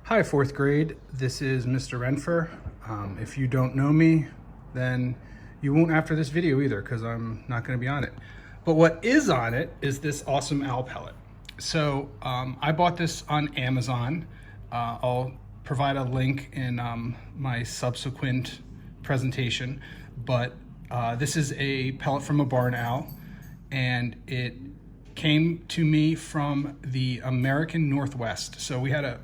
Hi, fourth grade. This is Mr. Renfer. If you don't know me, then you won't after this video either, because I'm not going to be on it. But what is on it is this awesome owl pellet. So I bought this on Amazon. I'll provide a link in my subsequent presentation. But this is a pellet from a barn owl, and it came to me from the American Northwest. So we had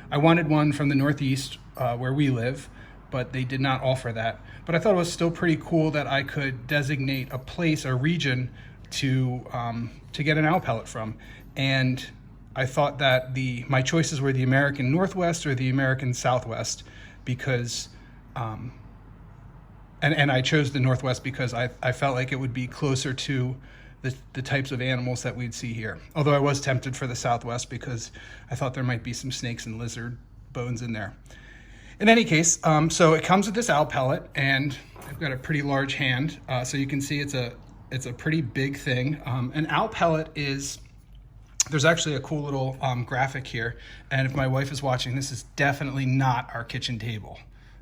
I wanted one from the Northeast where we live, but they did not offer that. But I thought it was still pretty cool that I could designate a place, a region to get an owl pellet from. And I thought that my choices were the American Northwest or the American Southwest because, and I chose the Northwest because I felt like it would be closer to the types of animals that we'd see here. Although I was tempted for the Southwest because I thought there might be some snakes and lizard bones in there. In any case, so it comes with this owl pellet, and I've got a pretty large hand. So you can see it's a pretty big thing. An owl pellet there's actually a cool little graphic here. And if my wife is watching, this is definitely not our kitchen table,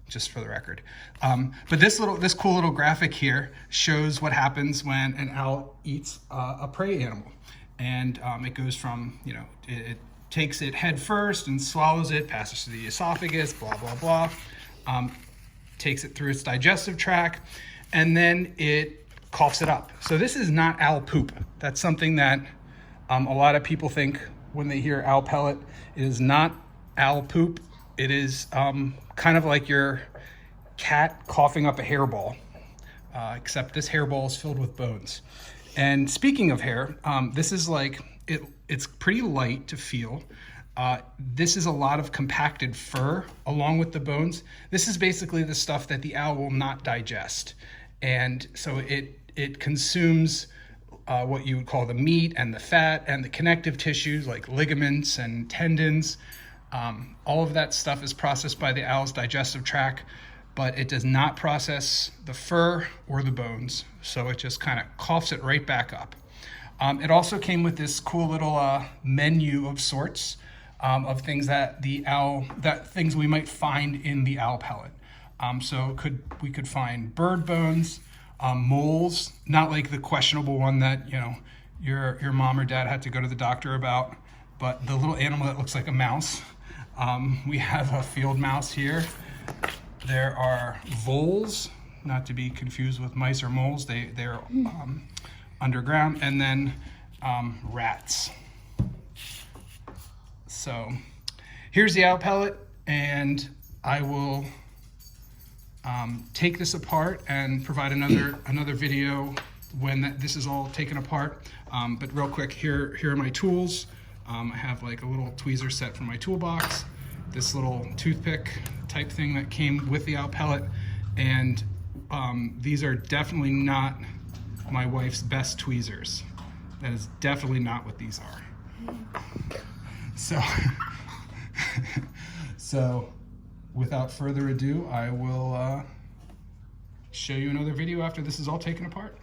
just for the record. But this cool little graphic here shows what happens when an owl eats a prey animal. And it goes from, it takes it head first and swallows it, passes through the esophagus, blah, blah, blah, takes it through its digestive tract, and then it coughs it up. So this is not owl poop. That's something that a lot of people think when they hear owl pellet. It is not owl poop. It is kind of like your cat coughing up a hairball, except this hairball is filled with bones. And speaking of hair, this is it's pretty light to feel. This is a lot of compacted fur along with the bones. This is basically the stuff that the owl will not digest. And so it consumes what you would call the meat and the fat and the connective tissues like ligaments and tendons. All of that stuff is processed by the owl's digestive tract, but it does not process the fur or the bones. So it just kind of coughs it right back up. It also came with this cool little menu of sorts of things that things we might find in the owl pellet. So we could find bird bones, moles, not like the questionable one that your mom or dad had to go to the doctor about, but the little animal that looks like a mouse. We have a field mouse here. There are voles, not to be confused with mice or moles. They're underground, and then rats. So here's the owl pellet, and I will take this apart and provide another video when this is all taken apart. But real quick, here are my tools. I have like a little tweezer set from my toolbox, this little toothpick type thing that came with the owl pellet, and these are definitely not my wife's best tweezers. That is definitely not what these are. So without further ado, I will show you another video after this is all taken apart.